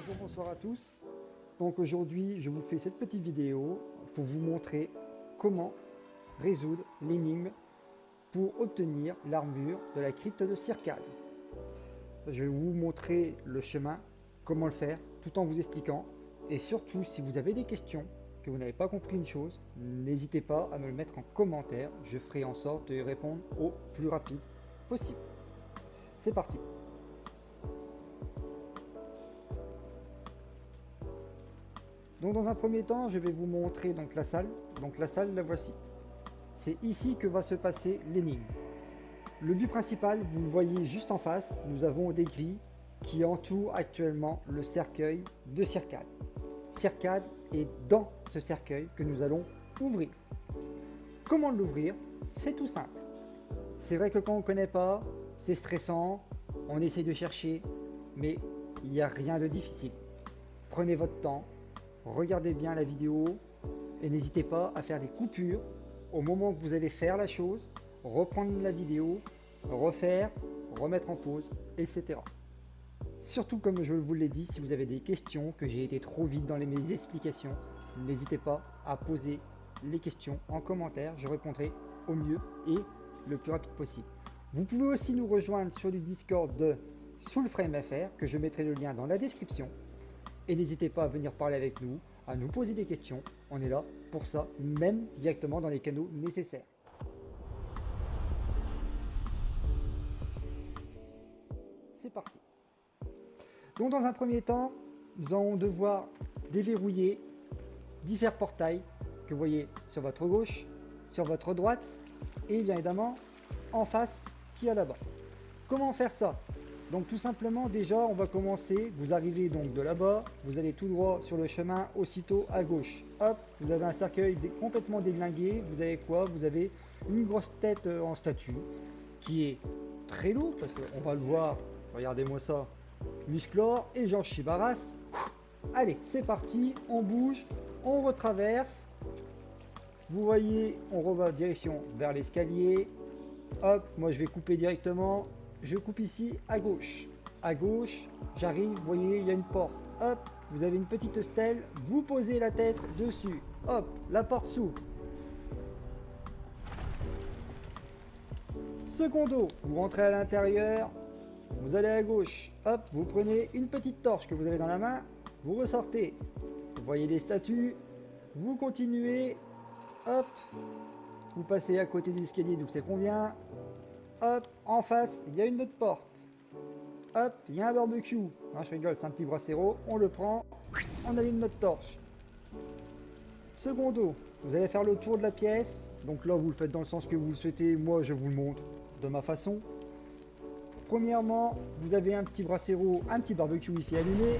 Bonjour, bonsoir à tous. Donc aujourd'hui, je vous fais cette petite vidéo pour vous montrer comment résoudre l'énigme pour obtenir l'armure de la crypte de Cyrcade. Je vais vous montrer le chemin, comment le faire, tout en vous expliquant. Et surtout, si vous avez des questions, que vous n'avez pas compris une chose, n'hésitez pas à me le mettre en commentaire. Je ferai en sorte de y répondre au plus rapide possible. C'est parti. Donc dans un premier temps, je vais vous montrer donc la salle. Donc la salle, la voici. C'est ici que va se passer l'énigme. Le but principal, vous le voyez juste en face, nous avons des grilles qui entourent actuellement le cercueil de Cyrcade. Cyrcade est dans ce cercueil que nous allons ouvrir. Comment l'ouvrir? C'est tout simple. C'est vrai que quand on ne connaît pas, c'est stressant, on essaye de chercher, mais il n'y a rien de difficile. Prenez votre temps, regardez bien la vidéo et n'hésitez pas à faire des coupures au moment que vous allez faire la chose, reprendre la vidéo, refaire, remettre en pause, etc. Surtout, comme je vous l'ai dit, si vous avez des questions, que j'ai été trop vite dans mes explications, n'hésitez pas à poser les questions en commentaire, je répondrai au mieux et le plus rapide possible. Vous pouvez aussi nous rejoindre sur le Discord de SoulFrameFR, que je mettrai le lien dans la description. Et n'hésitez pas à venir parler avec nous, à nous poser des questions. On est là pour ça, même directement dans les canaux nécessaires. C'est parti. Donc dans un premier temps, nous allons devoir déverrouiller divers portails que vous voyez sur votre gauche, sur votre droite et bien évidemment en face qui est là-bas. Comment faire ça? Donc tout simplement, déjà on va commencer, vous arrivez donc de là-bas, vous allez tout droit sur le chemin, aussitôt à gauche. Hop, vous avez un cercueil complètement déglingué, vous avez quoi? Vous avez une grosse tête en statue, qui est très lourde, parce qu'on va le voir, regardez-moi ça, Musclor et Georges Chibaras. Allez, c'est parti, on bouge, on retraverse, vous voyez, on revoit direction vers l'escalier, hop, moi je vais couper directement. Je coupe ici à gauche. À gauche, j'arrive, vous voyez, il y a une porte. Hop, vous avez une petite stèle, vous posez la tête dessus. Hop, la porte s'ouvre. Secondo, vous rentrez à l'intérieur, vous allez à gauche. Hop, vous prenez une petite torche que vous avez dans la main, vous ressortez. Vous voyez les statues, vous continuez. Hop, vous passez à côté des escaliers, d'où c'est qu'on vient. Hop, en face, il y a une autre porte. Hop, il y a un barbecue. Non, je rigole, c'est un petit brasero. On le prend, on allume notre torche. Secondo, vous allez faire le tour de la pièce. Donc là, vous le faites dans le sens que vous le souhaitez. Moi, je vous le montre de ma façon. Premièrement, vous avez un petit brasero, un petit barbecue ici allumé.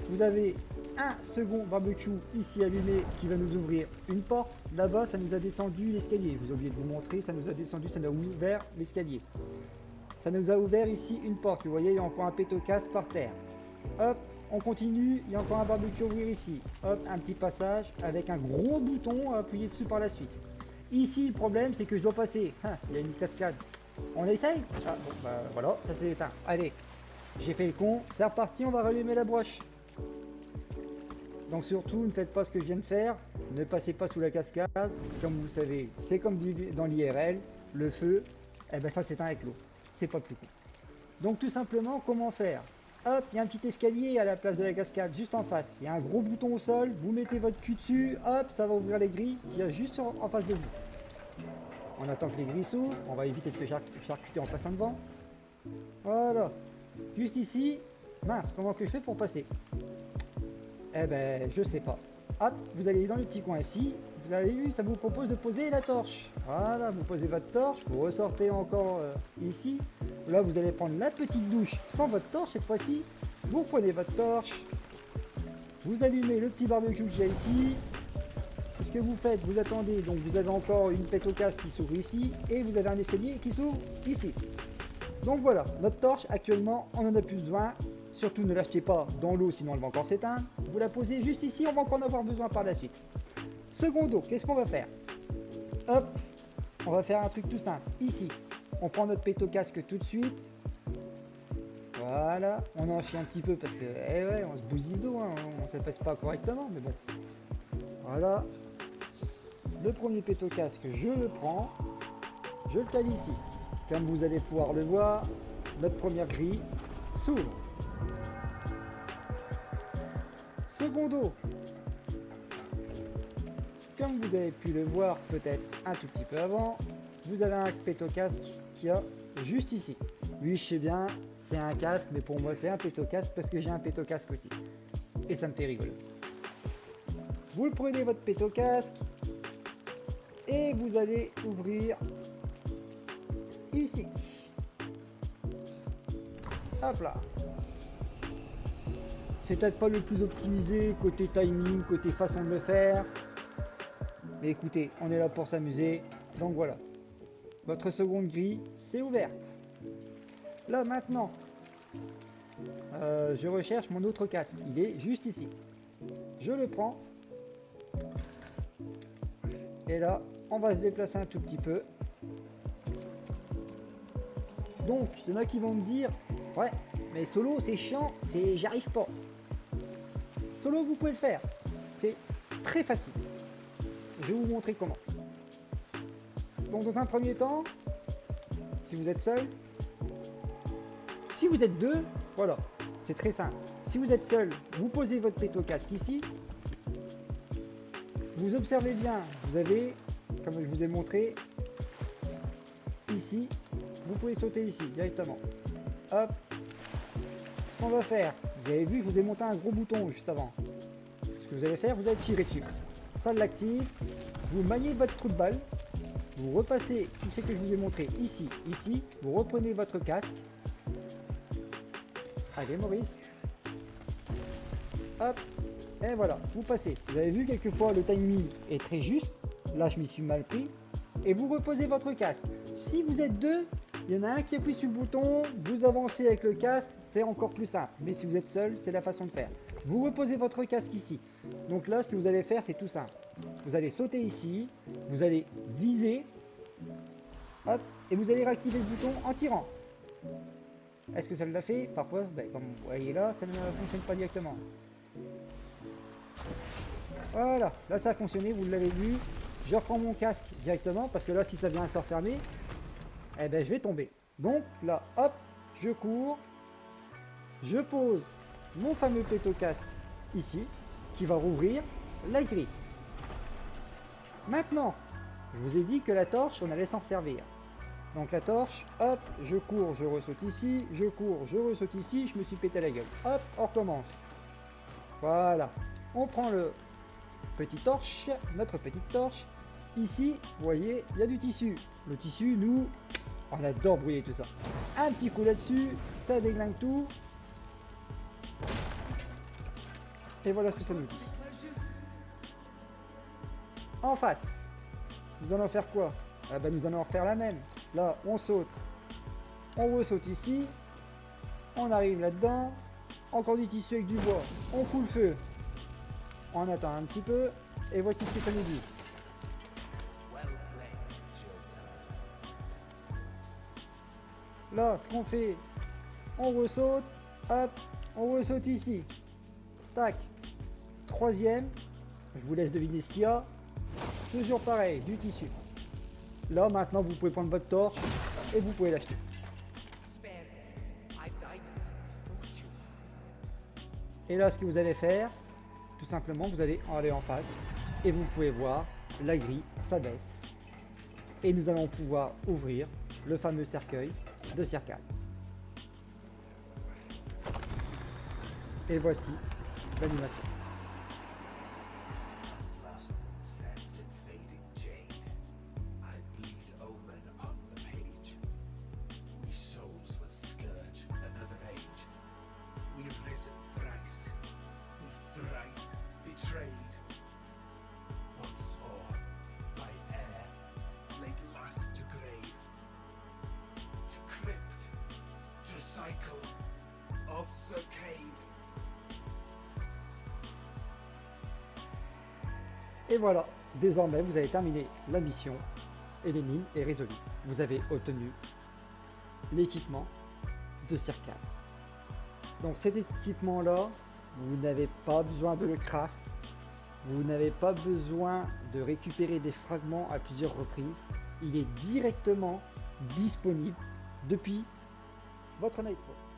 Vous avez un second barbecue ici allumé qui va nous ouvrir une porte. Là-bas, ça nous a descendu l'escalier. Je vous ai oublié de vous montrer, ça nous a descendu, ça nous a ouvert l'escalier. Ça nous a ouvert ici une porte. Vous voyez, il y a encore un pétocasse par terre. Hop, on continue. Il y a encore un barbecue à ouvrir ici. Hop, un petit passage avec un gros bouton à appuyer dessus par la suite. Ici, le problème, c'est que je dois passer. Il y a une cascade. On essaye? Ah, bon, bah voilà, ça s'est éteint. Allez, j'ai fait le con. C'est reparti, on va rallumer la broche. Donc surtout, ne faites pas ce que je viens de faire, ne passez pas sous la cascade, comme vous le savez, c'est comme dans l'IRL, le feu, eh ben ça s'éteint avec l'eau, c'est pas plus cool. Donc tout simplement, comment faire? Hop, il y a un petit escalier à la place de la cascade, juste en face, il y a un gros bouton au sol, vous mettez votre cul dessus, hop, ça va ouvrir les grilles, il y a juste en face de vous. On attend que les grilles s'ouvrent, on va éviter de se charcuter en passant devant. Voilà, juste ici, mince, comment que je fais pour passer? Eh ben, je sais pas. Hop, vous allez dans le petit coin ici. Vous avez vu, ça vous propose de poser la torche. Voilà, vous posez votre torche, vous ressortez encore ici. Là, vous allez prendre la petite douche sans votre torche cette fois-ci. Vous prenez votre torche. Vous allumez le petit barbecue que j'ai ici. Ce que vous faites, vous attendez. Donc, vous avez encore une pète au casque qui s'ouvre ici. Et vous avez un escalier qui s'ouvre ici. Donc voilà, notre torche, actuellement, on en a plus besoin. Surtout ne l'achetez pas dans l'eau, sinon elle va encore s'éteindre. Vous la posez juste ici, on va encore en avoir besoin par la suite. Secondo, qu'est-ce qu'on va faire? Hop, on va faire un truc tout simple. Ici, on prend notre pétocasque tout de suite. Voilà, on en chie un petit peu parce que, eh ouais, on se bousille le dos, hein, on ne s'efface pas correctement, mais bon. Voilà. Le premier pétocasque, je le prends, je le cale ici. Comme vous allez pouvoir le voir, notre première grille s'ouvre. Secondo, comme vous avez pu le voir peut-être un tout petit peu avant, vous avez un pétocasque qui a juste ici. Oui, je sais bien, c'est un casque, mais pour moi c'est un pétocasque parce que j'ai un pétocasque aussi. Et ça me fait rigoler. Vous le prenez votre pétocasque et vous allez ouvrir ici. Hop là. C'est peut-être pas le plus optimisé côté timing, côté façon de le faire. Mais écoutez, on est là pour s'amuser. Donc voilà. Votre seconde grille, c'est ouverte. Là maintenant, je recherche mon autre casque. Il est juste ici. Je le prends. Et là, on va se déplacer un tout petit peu. Donc, il y en a qui vont me dire, ouais, mais solo c'est chiant, j'y arrive pas. Solo, vous pouvez le faire. C'est très facile. Je vais vous montrer comment. Donc, dans un premier temps, si vous êtes seul, si vous êtes deux, voilà, c'est très simple. Si vous êtes seul, vous posez votre pétocasque ici. Vous observez bien, vous avez, comme je vous ai montré, ici, vous pouvez sauter ici directement. Hop. Ce qu'on va faire, vous avez vu, je vous ai monté un gros bouton juste avant. Ce que vous allez faire, vous allez tirer dessus. Ça l'active. Vous maniez votre trou de balle. Vous repassez tout ce que je vous ai montré ici, ici. Vous reprenez votre casque. Allez Maurice. Hop. Et voilà, vous passez. Vous avez vu, quelquefois le timing est très juste. Là, je m'y suis mal pris. Et vous reposez votre casque. Si vous êtes deux, il y en a un qui appuie sur le bouton, vous avancez avec le casque, c'est encore plus simple. Mais si vous êtes seul, c'est la façon de faire. Vous reposez votre casque ici. Donc là, ce que vous allez faire, c'est tout simple. Vous allez sauter ici, vous allez viser, hop, et vous allez réactiver le bouton en tirant. Est-ce que ça l'a fait? Parfois, comme vous voyez là, ça ne fonctionne pas directement. Voilà, là ça a fonctionné, vous l'avez vu. Je reprends mon casque directement, parce que là, si ça vient à se refermer, eh ben, je vais tomber. Donc là, hop, je cours, je pose mon fameux pétocasque ici, qui va rouvrir la grille. Maintenant, je vous ai dit que la torche, on allait s'en servir. Donc la torche, hop, je cours, je ressaute ici, je cours, je ressaute ici, je me suis pété la gueule. Hop, on recommence. Voilà, on prend le petit torche, notre petite torche. Ici, vous voyez, il y a du tissu. Le tissu, nous, on adore brouiller tout ça. Un petit coup là-dessus, ça déglingue tout. Et voilà ce que ça nous dit. En face, nous allons faire quoi? Ah ben, nous allons faire la même. Là, on saute. On ressaute ici. On arrive là-dedans. Encore du tissu avec du bois. On fout le feu. On attend un petit peu. Et voici ce que ça nous dit. Là, ce qu'on fait, on ressaute. Hop, on ressaute ici. Tac. Troisième. Je vous laisse deviner ce qu'il y a. Toujours pareil, du tissu. Là, maintenant, vous pouvez prendre votre torche et vous pouvez l'acheter. Et là, ce que vous allez faire, tout simplement, vous allez aller en face et vous pouvez voir la grille s'abaisse. Et nous allons pouvoir ouvrir le fameux cercueil de Circal. Et voici l'animation. Et voilà, désormais vous avez terminé la mission et l'énigme est résolue. Vous avez obtenu l'équipement de Circal. Donc cet équipement-là, vous n'avez pas besoin de le craft, vous n'avez pas besoin de récupérer des fragments à plusieurs reprises. Il est directement disponible depuis votre Nightfall.